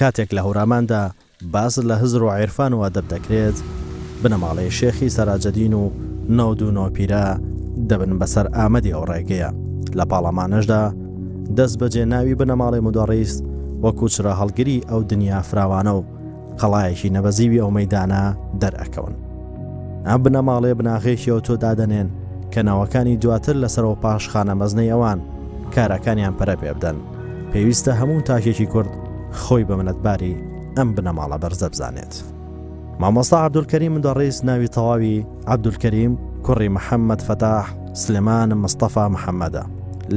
کاتێک لە هەوراماندا باس لە هزر و عێرفان و ئەدەب دەکرێت بنەماڵەی شێخی سەراجەدین و نەود و نۆپیرە دەبن بەسەر ئامەدی ئەو ڕێگەیە. لە پاڵەمانەشدا دەست بەجێ ناوی بنەماڵی مدەڕیس وەکو چرا هەڵگری ئەو دنیا فراوانە و قەڵایەکی نەبەزیوی ئەو مەیدانە دەرئەکەون. ئەم بنەماڵێ بناغێکیەوە تۆ دادەنێن کە ناوەکانی دواتر لەسەرەوە پاش خانە مەزنەی ئەوان کارەکانیان پەرە پێ بدەن. پێویستە هەموو تاکێکی کورد خۆی بە منەتباری ئەم بنەماڵە بەرزە بزانێت. مامۆستا عەبدولکەریم مدەڕیس ناوی تەواوی عەبدولکەریم کوڕی محەممەد فەتاح سلێمان مستەفا محەممەدە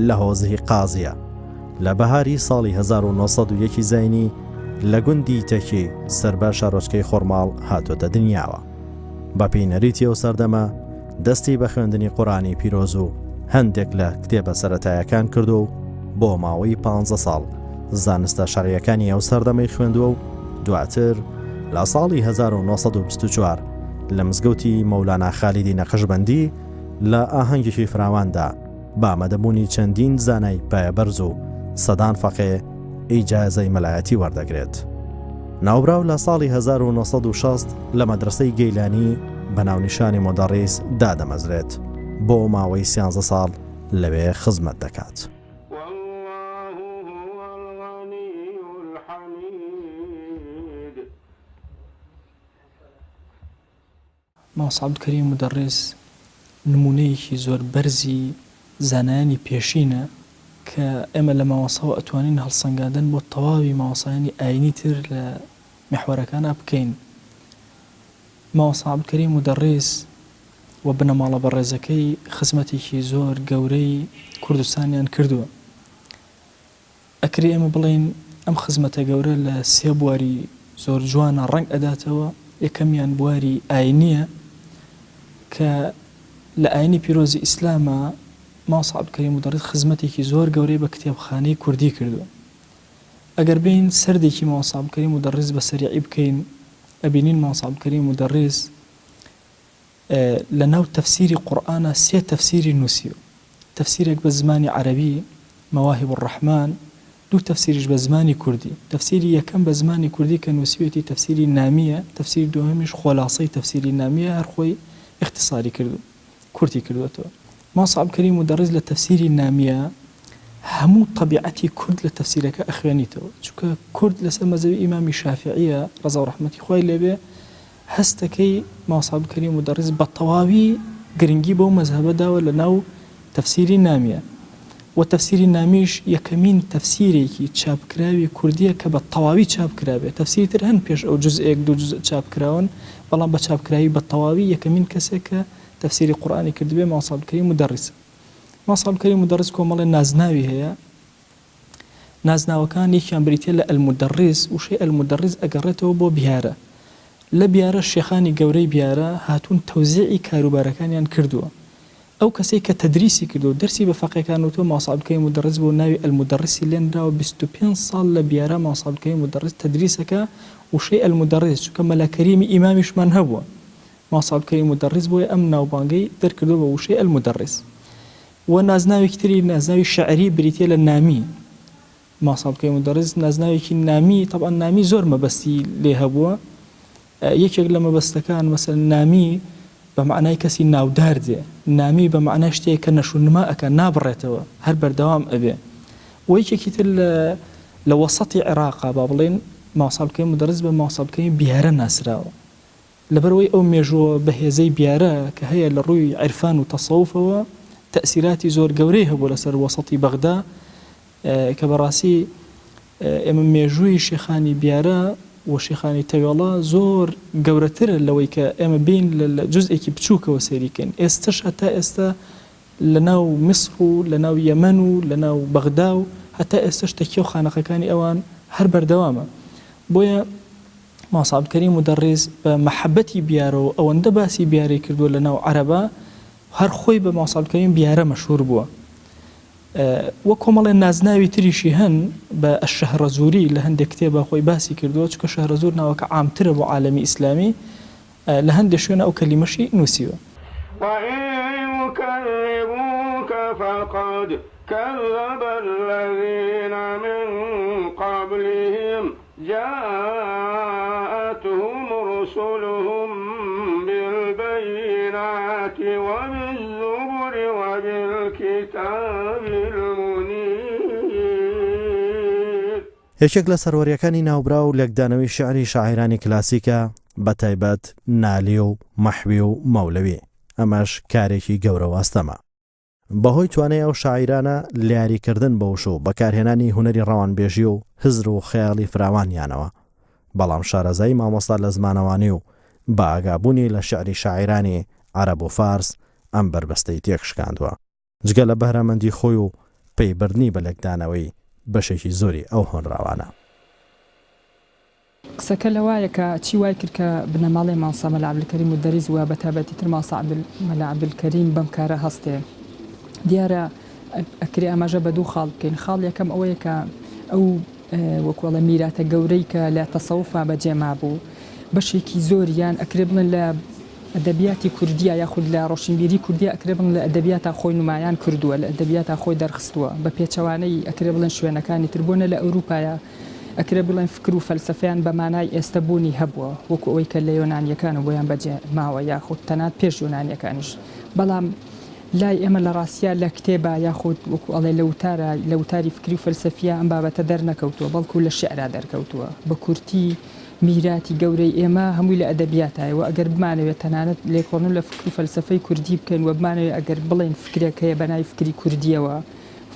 لە هۆزی قازیە. لە بەهاری ساڵی 1901 زاینی لە گوندی تەکی سەربەر شارۆچکەی خۆرماڵ هاتۆتە دنیاوە. بە پێینەریتی ئەو سەردەمە دەستی بە خوێندنی قورئانی پیرۆز و هەندێک لە کتێبە سەرەتایەکان کردو و بۆ ماوەی 15 ساڵ زانستە شەڕیەکانی ئەو سەردەمەی خوێندووە و دواتر لە ساڵی 1924 لە مزگەوتی مەولانا خالیدی نەقشبەندی لە ئاهەنگێکی فراواندا بامەدەبوونی چەندین زانای پایەبەرز و سەدان فەقێ ئیجازەی مەلایەتی وەردەگرێت. ناوبراو لە ساڵی 1960 لە مەدرسەی گەیلانی بە ناونیشانی مدەڕیس دادەمەزرێت بۆ ماوەی 13 ساڵ لەوێ خزمەت دەکات. مامۆستا عەبدولکەریم مدەڕیس نمونەیەکی زۆر بەرزی زانایانی پێشینە کە ئێمە لە مامۆستاوە ئەتوانین هەڵسەنگاندن بۆ تەواوی مامۆستایانی ئاینی تر لە محوەرەکانە بکەین. مامۆستا عەبدولکەریم مدەڕیس و بنەماڵە بەڕێزەکەی خزمەتێکی زۆر گەورەی کوردستانیان کردووە. ئەکرێ ئێمە بڵێین ئەم خزمەتە گەورە لە 3 بواری زۆر جوانە ڕەنگ ئەداتەوە. یەکەمیان بواری ئاینیە کە لە ئاینی پیرۆزی ئیسلامە مامۆستا عەبدولکەریم مدەڕیس خزمەتێکی زۆر گەورەی بە کتێبخانەی کوردی کردووە. ئەگەر بین سەردێکی مامۆستا عەبدولکەریم مدەڕیس بە سەریعی بکەین ئەبینین مامۆستا عەبدولکەریم مدەڕیس لە ناو تەفسیری قورئانە 3 تەفسیری نووسیوە. تەفسیرێک بە زمانی عەرەبی مەواهب الرەحمان، 2 تەفسیریش بە زمانی کوردی. تەفسیری یەکەم بە زمانی کوردی کە نووسیوێتی تەفسیری نامیە، تەفسیری دووهەمیش خۆلاسەی تەفسیری نامیە، هەر خۆی اختصاری کردو کورتی کردوەتەوە. مامۆستا عەبدولکەریم مدەڕیس لە تەفسیری نامیە هەموو طبیعەتی کورد لە تەفسیرەکە ئەخوێنیتەوە، چونکە کورد لەسەر مەزهەبی ئیمامی شافعیە ڕەزا و ڕەحمەتی خوای لێبێ هەستەکەی مامۆستا عەبدولکەریم مدەڕیس بە تەواوی گرنگی بەو مەزهەبە داوە لە ناو تەفسیری نامیە. و تەفسیری نامیش یەکەمین تەفسیرێکی چاپکراوی کوردیە کە بە تەواوی چاپکراوێ. تەفسیری تر هەن پێش ئەو جزئێک 2 جزء چاپکراون، بەڵام بە چاپکراوی بە تەواوی یەکەمین کەسێک کە تەفسیری قورئانی کردبێ مامۆستا عەبدولکەریم مدەڕیسە. مامۆستا عەبدولکەریم مدەڕیس کۆمەڵێ نازناوی هەیە. نازناوەکان یەکیان بریتێ لە ئەلمودەڕیس، وشەی ئەلمودەڕیس ئەگەڕێتەوە بۆ بیارە. لە بیارە شێخانی گەورەی بیارە هاتوون تەوزیعی کاروبارەکانیان کردووە. ئەو کەسەی کە تەدریسی کردو دەرسی بە فەقێکان وتۆ مامۆستا عەبدولکەریم مدەڕیس بۆ ناوی ئەلمودەڕیسی لێنراوە. 25 ساڵ لە بیارە مامۆستا عەبدولکەریم مدەڕیس تەدریسەکە وشەی ئەلمودەڕیس، چونکە مەلەکەریمی ئیمامیشمان هەبووە. مامۆستا عەبدولکەریم مدەڕیس بۆیە ئەم ناوبانگەی دەرکردو بە وشەی ئەلمودەڕیس. و نازناوێکی تری نازناوی شەعری بریتێ لە نامی. مامۆستا عەبدولکەریم مدەڕیس نازناوێکی نامی، طبعا نامی زۆر مەبەستی لێ هەبووە. یەکێک لە مەبەستەکان مەسەڵەن نامی بە معنای کەسی ناودار دێ، نامی بە معنای شتێک کە نەشونما ئەکە نابڕێتەوە هەر بەردەوام ئەبێ. و یەکێکی تر لە وەسەتی عێراقا با بڵێن مامۆستا عەبدولکەریم مدەڕیس بە مامۆستا عەبدولکەریم بیارە ناسراوە. لەبەرەوەی ئەو مێژووە بەهێزەی بیارە کە هەیە لە ڕووی عیرفان و تەسەووفەوە تەئسیراتی زۆر گەورەی هەبوو لەسەر وەسەتی بەغدا کە بەڕاستی ئێمە مێژووی شێخانی بیارە و شێخانی تەوێڵە زۆر گەورەترە لەوەی کە ئێمە بین لە جزئێکی بچووکەوە سەیریکەین. ئێستش هەتا ئێستا لە ناو میسر و لە ناو یەمەن و لە ناو بەغدا و هەتا ئێستش تەکیە و خانەقەکانی ئەوان هەر بەردەوامە. بۆیە مامۆستا عەبدولکەریم مدەڕیس بە مەحەبەتی بیارەوە ئەوەندە باسی بیارەی کردووە لە ناو عەرەبا، هەر خۆی بە مامۆستا عەبدولکەریم بیارە مەشهور بووە. وە کۆمەڵێ نازناوی تریشی هەن بە ئەشەهرەزووری لە هەندێک کتێبە خۆی باسی کردووە، چونکە شەهرەزوور ناوەکە عامترە بۆ عالەمی ئیسلامی، لە هەندێک شوێنە ئەو کەلیمەشی نووسیوە. فقد كذب الذين من قبلهم جاءتهم رسلهم بالبينات وبالزبر وبالكتاب المنير. یەکێک لە سەروەریەکانی ناوبرا و لێکدانەوەی شعری شاعرانی کلاسیکە بە تایبەت نالی و مەحوی و مەولەوی، ئەمەش کارێکی گەورە واستەمە. بەهۆی توانای ئەو شاعیرانە لیاریکردن بەوش و بەکارهێنانی هونەری ڕەوانبێژی و هزر و خەیاڵی فراوانیانەوە، بەڵام شارەزایی مامۆستا لە زمانەوانی و بە ئاگابوونی لە شعری شاعیرانی عەرەب و فارس ئەم بربەستەی تێکشکاندووە، جگە لە بەهرەمەندی خۆی و پەیبردنی بە لێکدانەوەی بەشێکی زۆری ئەو هۆنراوانە. قسەکە لەوایە کە چی وای کرد کە بنەماڵی مامۆستا مەلا عەبدولکەریم موودەریز وە بە تایبەتی تر مامۆستا مەلا عەبدولکەریم بەم کارە هەستێ. دیارە ئەکرێ ئەمەژە بە دوو خاڵ بکەین. خاڵ یەکەم ئەوەیە کە ئەو وەکوڵە میراتە گەورەی کە لە تەسەووفا بەجێما بوو بەشێکی زۆریان ئەکرێ بڵێن لە ئەدەبیاتی کوردیە یاخود لە ڕۆشنبیری کوردیە ئەکرێ بڵێن لە ئەدەبیاتە خۆی نمایان کردووە، لە ئەدەبیاتە خۆی دەرخستووە بە پێچەوانەی ئەکرێ بڵێن شوێنەکانی تربوونە لە ئەوروپایە، ئەکرێ بڵێن فکر و فەلسەفەیان بە مانای ئێستا بوونی هەبووە وەکو ئەوەی کە لە یۆنانیەکان و بۆیان بەجێ ماوە یاخود تەنات پێش یۆنانیەکانیش. بەڵام لای ئێمە لە ڕاستیە لە کتێبە یاخود وەکو ئەڵێ لە وتاری فکری و فەلسەفیە ئەم بابەتە دەرنەکەوتووە، بەڵکو لە شیعرا دەرکەوتووە. بە کورتی میراتی گەورەی ئێمە هەمووی لە ئەدەبیاتایەوە. ئەگەر بمانەوێت تەنانەت لێکۆڵن لە فکر و فەلسەفەی کوردی بکەین و بمانەوێت ئەگەر بڵێن فکرێک هەیە بەناوی فکری کوردیەوە،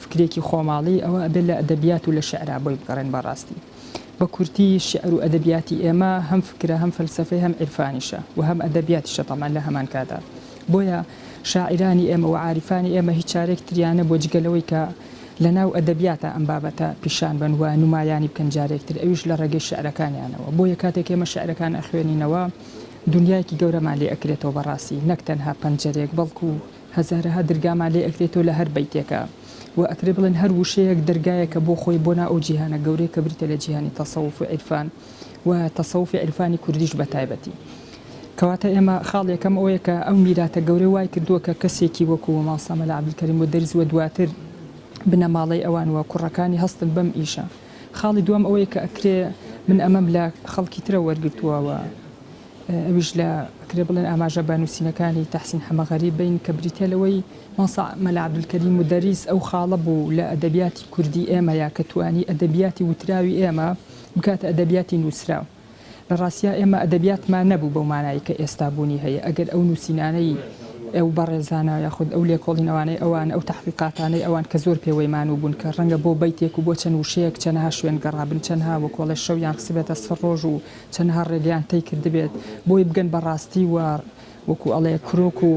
فکرێکی خۆماڵی، ئەوە ئەبێت لە ئەدەبیات و لە شیعرا بۆی بگەڕێن بەڕاستی. بە کورتی شیعر و ئەدەبیاتی ئێمە هەم فکرە هەم فەلسەفەی هەم عیرفانیشە و هەم ئەدەبیاتیشە تەمان لە هەمان کادا. بۆیە شاعرانی ئێمە و عاریفانی ئێمە هیچ چارێک تریانە بۆ جگەلەوەی کە لە ناو ئەدەبیاتە ئەم بابەتە پیشان بن و نمایانی بکەن جارێکتر، ئەویش لە ڕێگەی شعرەکانیانەوە. بۆیە کاتێک ئێمە شعرەکان ئەخوێنینەوە دنیایکی گەورەمان لێ ئەکرێتەوە بەڕاستی، نەک تەنها پەنجەرێک بەڵکو هەزارەها دەرگامان لێ ئەکرێتەوە لە هەر بەیتێکە و ئەکرێ بڵێن هەر وشەیەک دەرگایەکە بۆ خۆی بۆ ناو ئەو جیهانە گەورەی کە بریتە لە جیهانی تەسەووف و عیرفان و تەسەووفی عیرفانی کوردیش بە تایبەتی. کەواتە ئێمە خاڵ یەکەم ئەوەیە کە ئەو میراتە گەورەی وای کردووە کە کەسێکی وەکو مامۆستا مەلا عەبدولکەریم موودەریز وە دواتر بنەماڵەی ئەوان وە کوڕەکانی هەستن بەم ئیشە. خاڵی دووەم ئەوەیە کە ئەکرێ من ئەمەم لە خەڵکی ترە وەرگرتووەوە، ئەویش لە ئەکرێ بڵێن ئاماژە بانووسینەکانی تەحسین حەمەغەری بین کە بریتێلەوەی مامۆستا مەلا عەبدولکەریم موودەریز ئەو خاڵە بوو لە ئەدەبیاتی کوردی ئێمەیە کە توانی ئەدەبیاتی وتراوی ئێمە بکاتە ئەدەبیاتی نووسراو. لە ڕاستیە ئێمە ئەدەبیاتمان نەبوو بەو مانایی کە ئێستا بوونی هەیە. ئەگەر ئەو نووسینانەی ئەو بەڕێزانە یاخود ئەو لێکۆڵینەوانەی ئەوان ئەو تەحقیقاتانەی ئەوان کە زۆر پێوەیمان و بوون کە ڕەنگە بۆ بەیتێک و بۆ چەند وشەیەک چەندها شوێن گەڕابن، چەندها وەکۆڵە شەویان خسبێتە سەر ڕۆژ و چەندها ڕێلیان تەی کردبێت بۆی بگەن بەڕاستی و وەکو ئەڵێ کرۆک و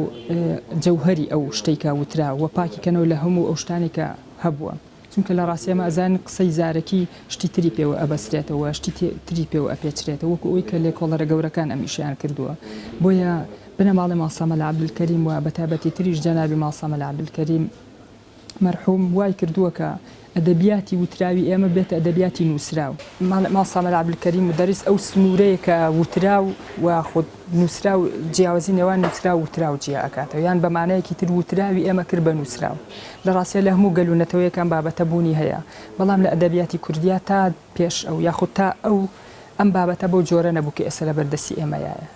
جەوهەری ئەو شتێکە وترا و پاکیکەنەوە لە هەموو ئەو شتانێکە هەبووە. چونکە لە ڕاستی ئەمە ئەزان قسەی زارەکی شتی تری پێوە ئەبەسترێتەوە، شتی تری پێوە ئەپێچرێتەوە وەکو ئەوی کە لێکۆڵەرە گەورەکان ئەمیشیان کردووە. بۆیە بنەماڵی مامۆستا مەلا عەبدولکەریم و بە تایبەتی تریش جەنابی مامۆستا مەلا عەبدولکەریم مەرحووم وای کردووە کە ئەدەبیاتی وتراوی ئێمە بێتە ئەدەبیاتی نووسراو. مامۆستا مەلا عەبدولکەریم موودەریز ئەو سنوورەیە کە وتراو و خۆ نووسراو جیاوازی نێوان نووسرا و وتراو جیا ئەکاتەوە، یان بە مانایەکی تر وتراوی ئێمە کرد بە نووسراو. لە ڕاستیە لە هەموو گەلوونەتەوەیەکان بابەتە بوونی هەیە، بەڵام لە ئەدەبیاتی کوردیا تا پێش ئەو یاخود تا ئەو ئەم بابەتە بەو جۆرە نەبوو کە ئێستا لە بەردەستی ئێمەیایە.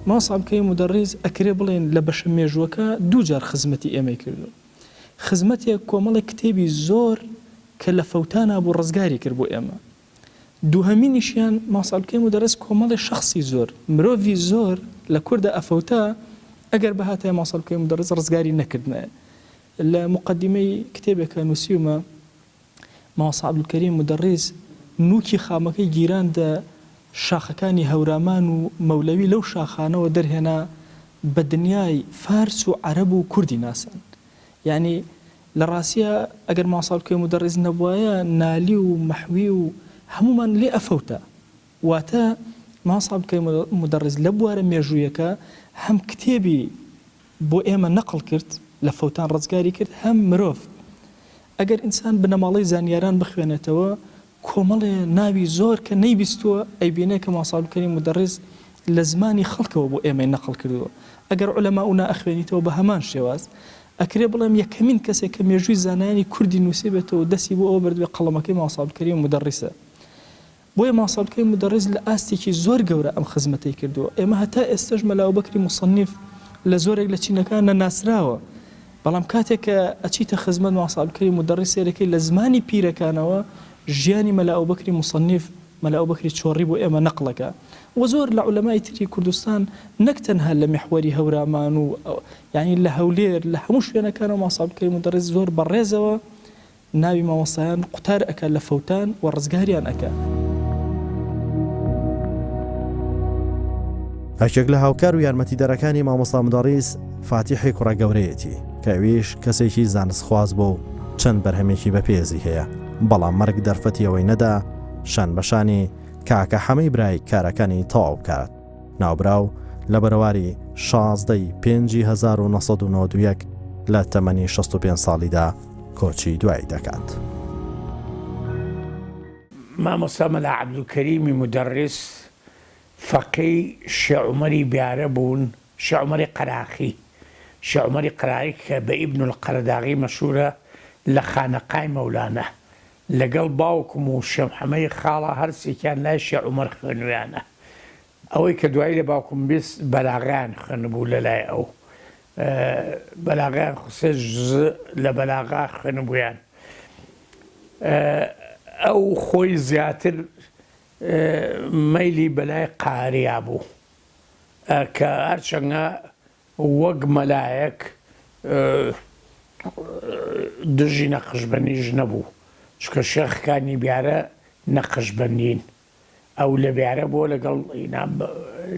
مامۆستا عەبدولکەریم موودەریز ئەکرێ بڵێن لە بەشە مێژووەکە دوو جار خزمەتی ئێمەی کردو. خزمەتێک کۆمەڵێک کتێبی زۆر کە لە فەوتانە بۆ ڕزگاری کرد بۆ ئێمە. دووهەمینیشیان مامۆستا عەبدولکەریم موودەریز کۆمەڵی شەخصی زۆر مرۆڤی زۆر لە کوردە ئەفەوتا ئەگەر بەهاتە مامۆستا عەبدولکەریم موودەریز ڕزگاری نەکردنایە. لە مقدمەی کتێبێکە نووسیومە مامۆستا عەبدولکەریم موودەریز نووکی خامەکەی گیراندە شاخەکانی هەورامان و مەولەوی لەو شاخانەوە دەرهێنا بە دنیای فارس و عەرەب و کوردی ناسان. یعنی لە ڕاستیە ئەگەر مامۆستا عەبدولکەریم موودەریز نەبوایە نالی و مەحوی و هەمومان لێ ئەفەوتە. واتە مامۆستا عەبدولکەریم موودەریز لە بوارە مێژوویەکە هەم کتێبی بۆ ئێمە نەقڵ کرد لە فەوتان ڕزگاری کرد، هەم مرۆڤ. ئەگەر ئینسان بنەماڵەی زانیاران بخوێنێتەوە کۆمەڵێ ناوی زۆر کە نەیبیستووە ئەیبینێ کە مامۆستا عەبدولکەریم مودەڕیس لە زمانی خەڵکەوە بۆ ئێمەی نەقڵ کردووە. ئەگەر عولەما و نائەخوێنیتەوە بە هەمان شێواز ئەکرێ بڵێم یەکەمین کەسێک کە مێژووی زانایانی کوردی نووسی بێتەوە دەستی بۆ ئەوە بردوێ قەڵەمەکەی مامۆستا عەبدولکەریم مودەڕیسە. بۆیە مامۆستا عەبدولکەریم مودەڕیس لە ئاستێکی زۆر گەورە ئەم خزمەتەی کردووە. ئێمە هەتا ئێستاش مەلا ئەبوبەکری موسەنیف لە زۆرێک لە چینەکان نەناسراوە، بەڵام کاتێک کە ئەچیتە خزمەت مامۆستا عەبدولکەریم مودەڕیس سێرەکەی لە زمانی پیرەکانەوە ژیانی مەلا ئەبوبەکری موسەنیف مەلا ئەبوبەکری چۆڕی بۆ ئێمە نەقڵەکە. و زۆر لە عولەمای تری کوردستان نەک تەنها لە میحوەری هەورامان و یعنی لە هەولێر لە هەموو شوێنەکانەوە مامۆستا عەبدولکەریم مودەڕیس زۆر بەڕێزەوە ناوی مامۆستایان قوتار ئەکا لە فەوتان و ڕزگاریان ئەکا. هەرچێک لە هاوکار و یارمەتیدەرەکانی مامۆستا مودەڕیس فاتیحی کوڕە گەورەیەتی کە ئەویش کەسێکی زانستخواز بۆ و چەند بەرهەمێکی بەپێزی هەیە، بەڵام مەرگ دەرفەتی ئەوەی نەدا شان بەشانی کاکە حەمەی برای کارەکانی تەواو بکات. ناوبراو لە بەرەواری 16/1991 لە تەمەنی 65 ساڵیدا کۆچی دوایی دەکات. مامۆستا مەلا عەبدولکەریمی مودەڕیس فەقی شێخ عومەری بیارە بوون، شێخ عومەری قەراقی. شێخ عومەری قەراقی کە بە ئیبن القەرداغی مەشهورە لە خانەقای مەولانە، لەگەڵ باوکم و شێخ محەممەدی خاڵە هەرسێکیان لای شێخ عومەر خوێنویانە. ئەوەی کە دوایی لە باوکم بیست بەلاغیان خوێنبوو لە لای ئەو بەلاغیان خوسێ لە بەلاغا خوێنبوویان. ئەو خۆی زیاتر مەیلی بەلای قاریا بوو کە هەرچەنگە وەک مەلایەک دژی نەقشبەندیش نەبوو، چکە شێخەکانی بیارە نەقشبەندین. ئەو لە بیارە بۆ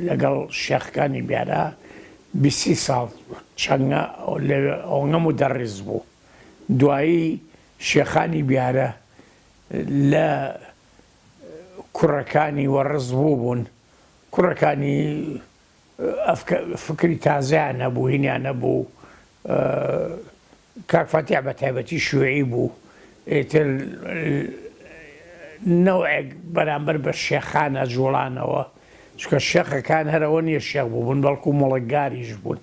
لەگەڵ شێخەکانی بیارە 20 ساڵ چەنگە ئەوەنگە مودەڕیس بوو. دوایی شێخانی بیارە لە کوڕەکانی وەڕز بوو بوون، کوڕەکانی فکری تازەیان نەبوو، هینیان نەبوو. کاک فاتیح بە تایبەتی شوێعی بوو، ئێتر نەوعێک بەرامبەر بە شێخانە جوڵانەوە، چکە شێخەکان هەرەوە نییە شێخ بوون بەڵکو مۆڵەتگاریش بوون.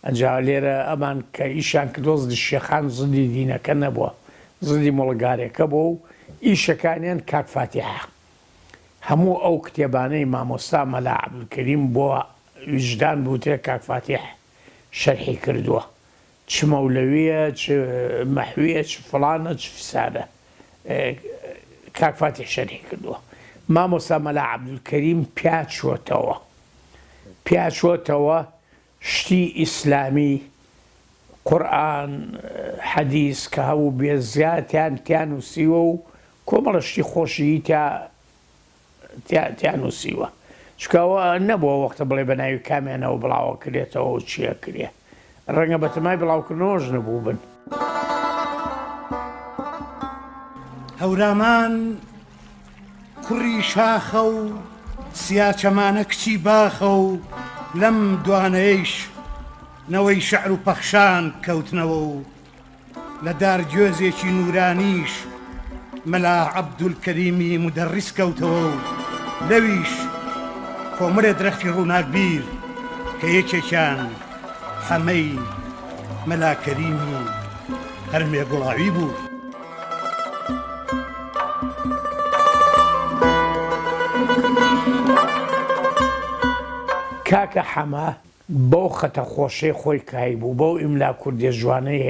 ئەنجا لێرە ئەمان کە ئیشان کە دۆزی شێخان زندی دینەکە نەبووە، زندی مۆڵەتگارێکە بوو و ئیشەکانیان کاک فاتیحە. هەموو ئەو کتێبانەی مامۆستا مەلا عەبدولکەریم بۆ وجدان بووتێ کاک فاتیح شەرحی کردووە، چ مەولەویە، چ مەحویە، چ فڵانە، چ فسادە، کاک فاتیح شەرحی کردووە. مامۆستا مەلا عەبدولکەریم پیاچۆتەوە شتی ئیسلامی، قورئان، حەدیث کە هەبوو بێ زیاتیان تیان نووسیوە و کۆمەڵە شتی خۆشی تیان نووسیوە، چکەوە نەبووە وەختە بڵێ بە ناوی کامێنەوە بڵاوە کرێتەوە و چیە کرێ، ڕەنگە بەتەمای بڵاوکردنەوەش نەبوو بن. هەورامان کوڕی شاخە و سیاچەمانە کچی باخە و لەم دوانەیەش نەوەی شەعر و پەخشان کەوتنەوە و لە دارگوێزێکی نورانیش مەلا عەبدولکەریمی مودەڕیس کەوتەوە و لەویش کۆمەڵێ درەختی ڕووناکبیر کە یەکێکیان حەمەی مەلا کەریمی هەرمێ گوڵاوی بوو. کاکە حەمە بەو خەتە خۆشەی خۆی کایی بوو، بەو ئیملا کوردێ جوانەی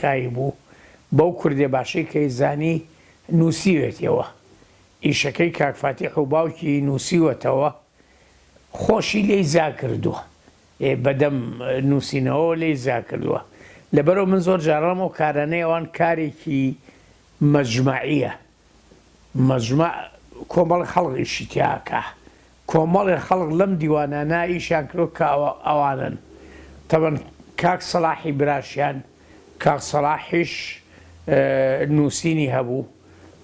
کایی بوو، بەو کوردێ باشەی کەی زانی نووسیوێتەوە. ئیشەکەی کاک فاتیح و باوکی نووسیوەتەوە، خۆشی لێی زا کردووە، بەدەم نووسینەوە لێی زا کردووە. لەبەرەوە من زۆر جارڕەمەوە کارانەی ئەوان کارێکی مەجمەعیە، مەجمەع کۆمەڵی خەڵقیشی تیاکە، کۆمەڵی خەڵق لەم دیوانانە ئیشان کرۆ کە ئەوانن. تەبەن کاک سەلاحی براشیان، کاک سەلاحیش نووسینی هەبوو،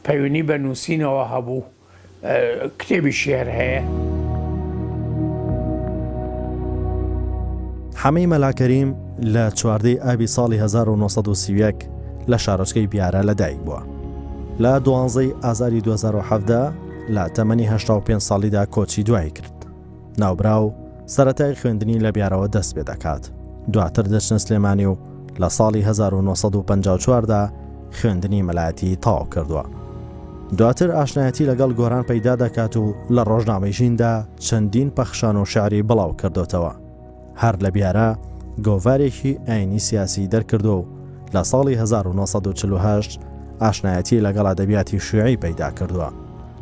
پەیوەندی بە نووسینەوە هەبوو، کتێبی شێعر هەیە. حەمەی مەلا کەریم لە 14 ئابی ساڵی 1931 لە شارۆچکەی بیارە لەدایک بووە. لە 12 ئازاری 2017 لە تەمەنی 85 ساڵیدا کۆچی دوایی کرد. ناوبراو سەرەتای خوێندنی لە بیارەوە دەست پێ دەکات. دواتر دەچنە سلێمانی و لە ساڵی 1954دا خوێندنی مەلایەتی تەواو کردووە. دواتر ئاشنایەتی لەگەڵ گۆران پەیدا دەکات و لە ڕۆژنامەی ژیندا چەندین پەخشان و شعری بڵاو کردوتەوە. هەر لە بیارە گۆڤارێکی ئاینی سیاسی دەرکردو و لە ساڵی 1948 ئاشنایەتی لەگەڵ ئەدەبیاتی شیوعی پەیدا کردووە.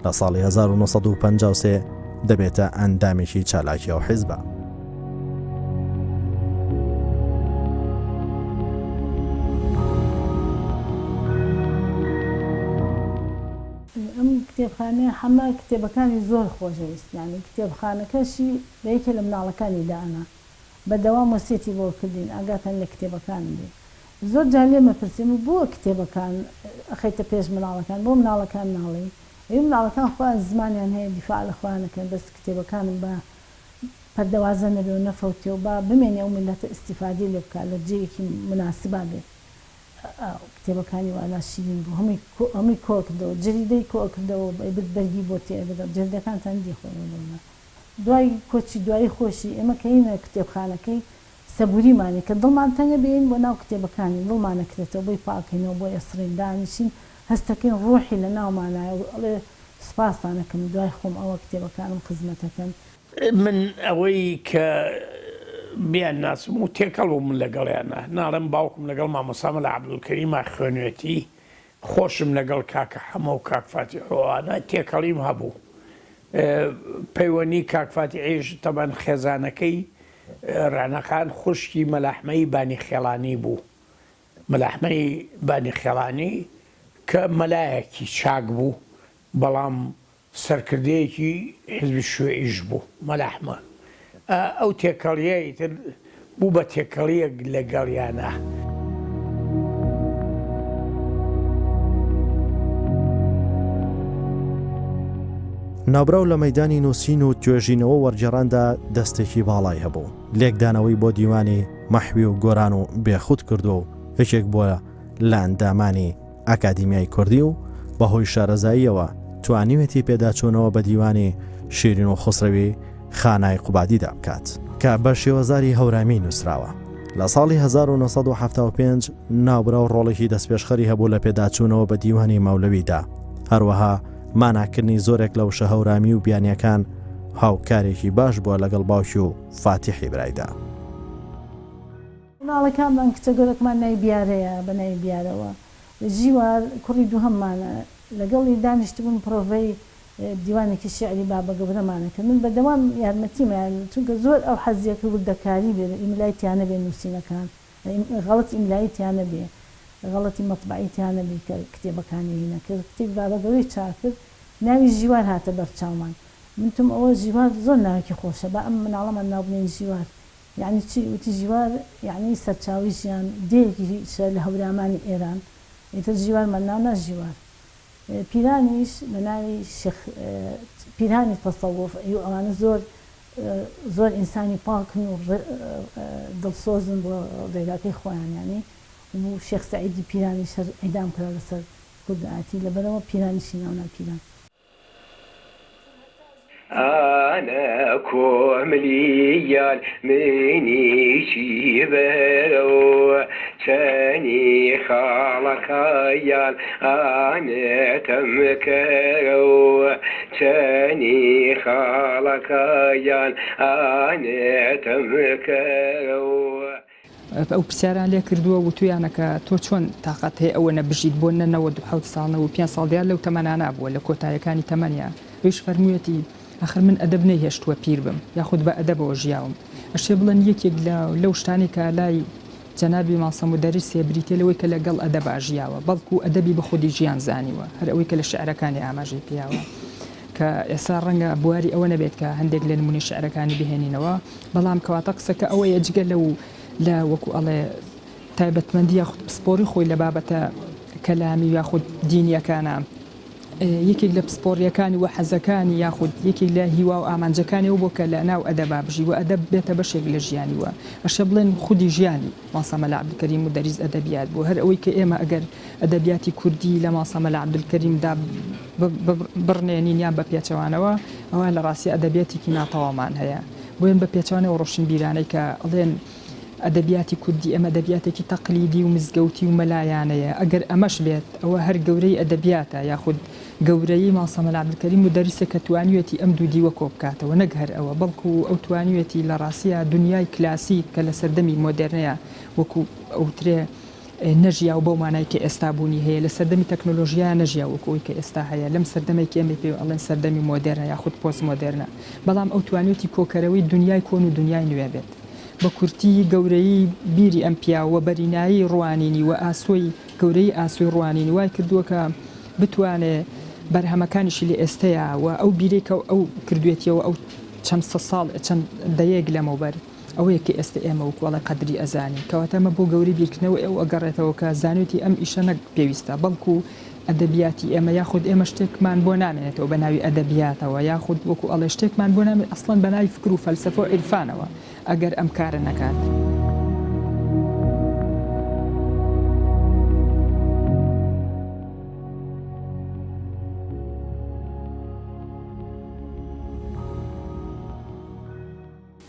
لە ساڵی 1953 دەبێتە ئەندامێکی چالاکی و حیزبە. ئەم کتێبخانەیە هەمە کتێبەکانی زۆر خۆشەویست، یعنی کتێبخانەکەشی بە یەکێ لە مناڵەکانی دانا بەدەوام وەسیەتی بۆ کردین ئاگاتان لە کتێبەکان بێ. زۆر جار لێمە پرسیم و بۆ کتێبەکان ئەخەیتە پێش مناڵەکان، بۆ مناڵەکان ناڵێ ئەوی مناڵەکان خۆیان زمانیان هەیە دیفاع لە خۆیانەکەن، بەس کتێبەکانم بە پەردەوازە نەبێ و نەفەوتێ و با بمێنێ ئەو میلەتە ئیستیفادی لێ بکات لە جێیەکی مناسبا بێت. کتێبەکانی والا شیرین بوو، هەمووی کۆ کردەوە، جریدەی کۆ کردەوە بەرگی بۆ تێبدا جردەکانتان دیخۆنەوە. دوای کۆچی دوایی خۆشی ئێمە کەینە کتێبخانەکەی سەبوریمانی کە دڵمان تەنگە بێن بۆ ناو کتێبەکانی دڵمانەکرێتەوە بۆی پاکەینەوە بۆی ئەسڕین دانیشین هەستەکەین ڕۆحی لە ناومانایە و ئەڵێ سوپاسانەکەم دوای خۆم ئەوە کتێبەکانم خزمەتەکەن. من ئەوەی کە بیان ناسم و تێکەڵ بووم لەگەڵیانە ناڵم باوکم لەگەڵ مامۆستا لە عەبدولکەریما خوێنوێتی خۆشم لەگەڵ کاکە حەمە و کاک فاتیحۆوانە تێکەڵیم هەبوو. پەیوەنی کاک فاتیحیش تەبەن خێزانەکەی ڕانەخان خوشکی مەلاحمەی بانی خێڵانی بوو. مەلاحمەی بانی خێڵانی کە مەلایەکی چاک بوو بەڵام سەرکردەیەکی حیزبی شیوعیش بوو مەلاحمە. ئەو تێکەڵیەی تر بوو بە تێکەڵیەک لەگەڵیانە. ناوبراو لە مەیدانی نووسین و توێژینەوە وەرجێڕاندا دەستێکی باڵای هەبوو. لێکدانەوەی بۆ دیوانی مەحوی و گۆران و بێخود کردو و یەکێک بووە لە ئەندامانی ئەکادیمیای کوردی و بەهۆی شارەزاییەوە توانیوێتی پێداچوونەوە بە دیوانی شیرین و خسرەوی خانای قوبادیدا بکات کە بە شێوەزاری هەورامی نووسراوە. لە ساڵی 1975 ناوبراو ڕۆڵێکی دەستپێشخەری هەبوو لە پێداچوونەوە بە دیوانی مەولەویدا. هەروەها ماناکردنی زۆرێک لە وشە هەورامی و بیانیەکان هاوکارێکی باش بووە لەگەڵ باوکی و فاتیحی برایدا. مناڵەکانمان کچە گەورەکمان نای بیارەیە بە نای بیارەوە ژیوار کوڕی دووهەممانە لەگەڵی دانیشتبوون پرۆڤەی دیوانێکی شعری بابە گەورەمانەکە من بەدەوام یارمەتیمەیان چونکە زۆر ئەو حەزیەکە وردەکاری بێ ئیملایتیانە بێ نووسینەکان غەڵەت ئیملایتیانە بێ غەڵەتی مەطبعیتیانە بێ کە کتێبەکانی هینەکرد کتێب بابە گەورەی چاکرد ناوی ژیوار هاتە بەرچاومان منتم ئەوە ژیوار زۆر ناوێکی خۆشە بە ئەم مناڵەمان ناوبنێن ژیوار یعنی چی وتی ژیوار یعنی سەرچاویشیان دێکی لە هەورامانی ئێران ئیتر ژیوارمان ناونا ژیوار پیرانیش بە ناوی پیرانی تەسەووف ئەوانە زۆر ئینسانی پاکن و دڵسۆزن بۆ ڕێگاکەی خۆیان یانی و شێخ سەعیدی پیرانیش ئەیدام کرا لەسەر کوردایەتی لەبەرەوە پیرانیشی ناونا پیران. أنا كومليال مني شيبرو تاني خالقيال أنا تمكرو تاني خالقيال أنا تمكرو ئەو پرسیاران لێ کردووە و تویانەکە تۆ چۆن تااقەت هەیە ئەوە نەبژیت بۆ نەوە 7 ساڵە و 5 ساڵ دیار لەو تەمەنانە بووە لە کۆتاییەکانی تەمەنیە هیچ فەرموویەتی ئەخر من ئەدەب نەیهێشتووە پیر بم یاخود بە ئەدەبەوە ژیاوم ئەشێ بڵێن یەکێک لەو شتانی کە لای جەنابی ماسەم و دەری سێبریتێلەوەی کە لەگەڵ ئەدەبا ژیاوە بەڵکو ئەدەبی بە خودی ژیان زانیوە هەر ئەوەی کە لە شعرەکانی ئاماژەی پیاوە کە ئێستا ڕەنگە بواری ئەوە نەبێت کە هەندێک لە نمونی شعرەکانی بهێنینەوە بەڵام کەواتە قسەکە ئەوەیە جگە لە وەکو ئەڵێ تایبەتمەندی یاخود پسپۆری خۆی لە بابەتە کەلامی یاخود دینیەکانە یەکێک لە پسپۆڕیەکانی و حەزەکانی یاخود یەکێک لە هیوا و ئامانجەکانی و بۆکە لە ناو ئەدەبا بژی و ئەدەب بێتە بەشێک لە ژیانی وە ئەشە بڵێن خودی ژیانی ماسە مەلا عەبدولکەریم و دەریز ئەدەبیات بوو هەر ئەوەی کە ئێمە ئەگەر ئەدەبیاتی کوردی لە ماسە مەلا عەبدولکەریمدا بڕنێنین یان بە پێچەوانەوە ئەوە لە ڕاستی ئەدەبیاتێکی ناتەوامان هەیە بۆیان بە پێچوانەوە ڕۆشنبیرانەی کە ئەڵێن ئەدەبیاتی کوردی ئەمە ئەدەبیاتێکی تەقلیدی و مزگەوتی و مەلایانەیە ئەگەر ئەمەش بێت ئەوە هەر گەورەی ئەدەبیاتە یاخود گەورەی ماسە مەلا عەبدولکەریم و دەریسە کە توانیوێتی ئەم دوو دیوە کۆ بکاتەوە نەک هەر ئەوە بەڵکو ئەو توانیوێتی لە ڕاستیە دنیای کلاسیک کە لە سەردەمی مۆدێرنەیە وەکو ئەوترێ نەژیا و بەومانای کە ئێستا بوونی هەیە لە سەردەمی تەکنۆلۆژیا نەژیا وەکوی کە ئێستا هەیە لەم سەردەمێکی ئەمە پێ ئەڵێن سەردەمی مۆدێرنە یاخود پۆست مۆدێرنە بەڵام ئەو توانیوێتی کۆکەرەوەی دنیای کۆن و دنیای نوێ بێت بە کورتی گەورەی بیری ئەم پیاوە بەرینایی ڕوانینی و ئاسۆی گەورەی ئاسوی ڕوانینی وای کردووە کە بتوانێت بەرهەمەکانیشی لە ئێستەیە و ئەو بیرێکە ئەو کردوێتیەوە ئەو چەند سە ساڵ چەند دەیەک لەمەوبەر ئەوەیە کە ئێستا ئێمە وەکوڵی قەدری ئەزانی کەواتەمە بۆ گەوری بیرکردنەوە ئەو ئەگەڕێتەوە کە زانوێتی ئەم ئیشە نەک پێویستە بەڵکو ئەدەبیاتی ئێمە یاخود ئێمە شتێکمان بۆ نامێنێتەوە بە ناوی ئەدەبیاتەوە یاخود وەکو ئەڵێ شتێکمان بۆ نامێت ئەسڵەن بە ناوی فکر و فەلسەفە و عیرفانەوە ئەگەر ئەم کارە نەکات.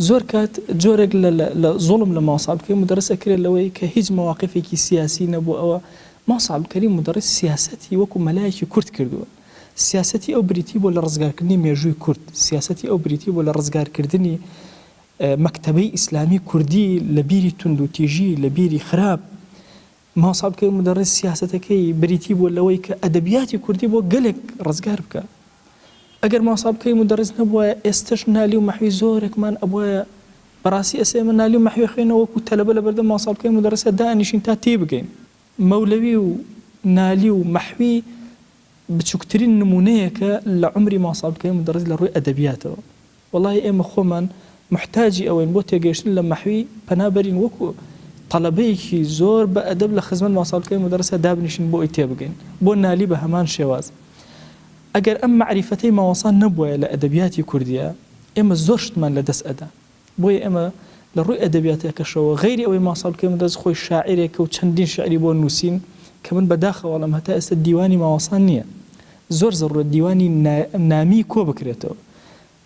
زۆر کات جۆرێک لە زۆڵم لە ماسە عەبدولکەریم مدەرس ئەکرێت لەوەی کە هیچ مەواقفێکی سیاسی نەبوو ئەوە ماسە عەبدولکەریم مدەرس سیاسەتی وەکو مەلایەکی کورد کردووە سیاسەتی ئەو بریتی بۆ لە ڕزگارکردنی مێژووی کورد سیاسەتی ئەو بریتی بۆ لە ڕزگارکردنی مەکتەبەی ئیسلامی کوردی لە بیری تند و تیژی لە بیری خراپ ماسە عەبدولکەریم مدەرس سیاسەتەکەی بریتی بۆ لەوەی کە ئەدەبیاتی کوردی بۆ گەلێک ڕزگار بکە ئەگەر ماسە عەبدولکەریم مدەرس نەبووە ئێستش نالی و مەحوی زۆرێکمان ئەبووە بەڕاستی ئێستا نالی و مەحوی خوێنەوە وەکو تەلەبە لە بەردەم ماسە عەبدولکەریم مدەرسە دانیشین تا تێ بگەین مەولەوی و نالی و مەحوی بچووکترین نمونەیەکە لە عمری ماسە عەبدولکەریم مدەرس لە ڕووی ئەدەبیاتەوە وەڵای ئێمە خۆمان محتاجی ئەوەین بۆ تێگەیشتن لە مەحوی پەنابەرین وەکو تەڵەبەیەکی زۆر بە ئەدەب لە خزمەت ماسە عەبدولکەریم مدەرسە دابنیشین بۆ ئەی تێبگەین بۆ نالی بە هەمان شێواز ئەگەر ئەم معریفەتەی ماوەسان نەبووە لە ئەدەبیاتی کوردیە ئێمە زۆر شتمان لە دەست ئەدا بۆیە ئێمە لە ڕووی ئەدەبیاتەکەشەوە غەیری ئەوەی ماسە عەبدولکەریم مدەرس خۆی شاعیرێکە و چەندین شعری بۆ نووسین کە من بەداخەوە لەم هەتا ئێستا دیوانی ماوەسان نییە زۆر زەڕوە دیوانی نامی کۆ بکرێتەوە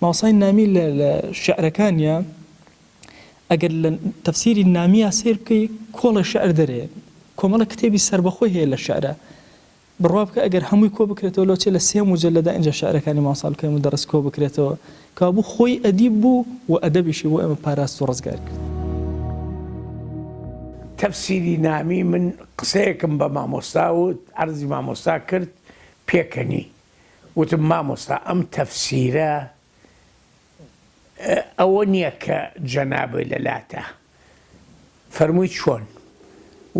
ماوەسانی نامی لە شعرەکانیە ئەگەر لە تەفسیری نامیە سیر بکەی کۆڵە شعر دەرێ کۆمەڵە کتێبی سەربەخۆی هەیە لە شعرە بڕوا بکە ئەگەر هەمووی کۆ بکرێتەوە لەوچێ لە 3 مجەلەدا ئینجا شعرەکانی ماسە عەبدولکەریم مدەرس کۆ بکرێتەوە کابوو خۆی ئەدیب بوو و ئەدەبیشی بۆ ئێمە پاراست و ڕزگار کرد. تەفسیری نامی من قسەیەکم بە مامۆستا و عەرزی مامۆستا کرد پێکەنی وتم مامۆستا ئەم تەفسیرە ئەوە نییە کە جەنابە لەلاتە فەرمووی چۆن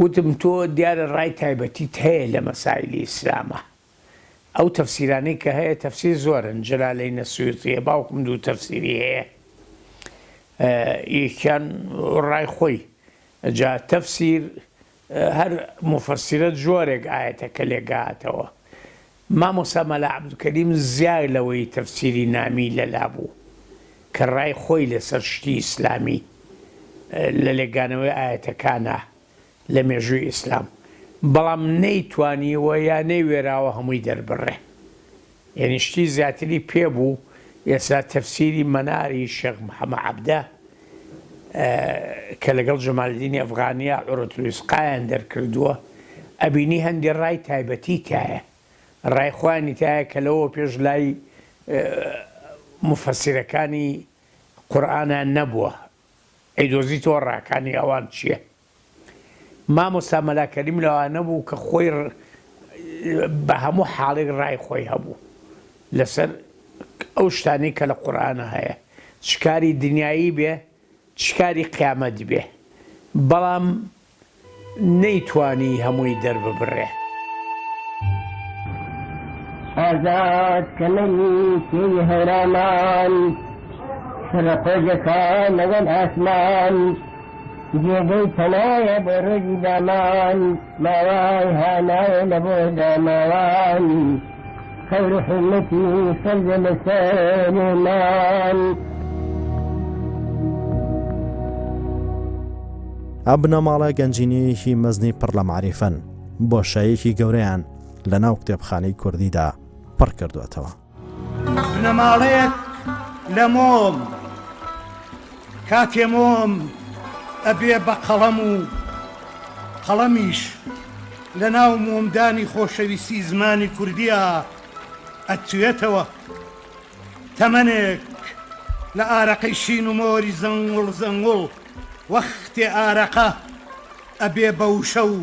وتم تۆ دیارە ڕای تایبەتیت هەیە لە مەسائیلی ئیسلامە ئەو تەفسیرانەی کە هەیە تەفسیر زۆرن جەلالەین سووتیە باوکم دوو تەفسیری هەیە یەکیان ڕای خۆی جا تەفسیر هەر مفەسیرەت جۆرێک ئاەتەکە لێگاتەوە مامۆستا مەلا عەبدولکەریم زیاد لەوەی تەفسیری نامی لەلا بوو کە ڕای خۆی لەسەر شتی ئیسلامی لە لێگانەوەی ئاەتەکانە لە مێژووی ئیسلام بەڵام نەیتوانیوە یان نەیوێراوە هەمووی دەربڕێ یعنی شتی زیاتری پێبوو ئێستا تەفسیری مەناری شێخ محەممەد عەبدە کە لەگەڵ جەمالدینی ئەفغانیا عورەتولوسقایان دەرکردووە ئەبینی هەندی ڕای تایبەتی تایە ڕای خوانی تایە کە لەوە پێش لای مفەسیرەکانی قورئانیان نەبووە ئەیدۆزیتەوە ڕاکانی ئەوان چییە مامۆستا مەلا کەریم لەوە نەبوو کە خۆی بە هەموو حاڵێک ڕای خۆی هەبوو لەسەر ئەو شتانی کە لە قورئانە هەیە چکاری دنیایی بێ چکاری قیامەت بێ بەڵام نەیتوانی هەمووی دەرببڕێ ئازاد کەمەنی کێوی هەورامان سەرقۆجەکان لەگەڵ ئاسمان جێگەی پەنایە بۆ ڕۆژی دامان ماوای هانایە لە بۆ داماوان خير حلتي فرد مسالمان ئەم بنەماڵە گەنجینەیەکی مەزنی پڕ لە معریفەن بۆشایەکی گەورەیان لە ناو کتێبخانەی کوردیدا پڕ کردوێتەوە. بنەماڵەیەک لە مۆم کاتێ مۆم ئەبێ بە قەڵەم و قەڵەمیش لە ناو مۆمدانی خۆشەویستی زمانی کوردیە ئەتوێتەوە. تەمەنێک لە ئارەقەی شین و مۆری زەنگوڵ زەنگوڵ وەختێ ئارەقە ئەبێ بە وشە و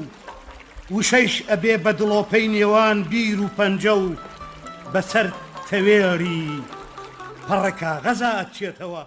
وشەیش ئەبێ بە دڵۆپەی نێوان بیر و پەنجە و بەسەر تەوێری پەڕەکە غەزا ئەچێتەوە.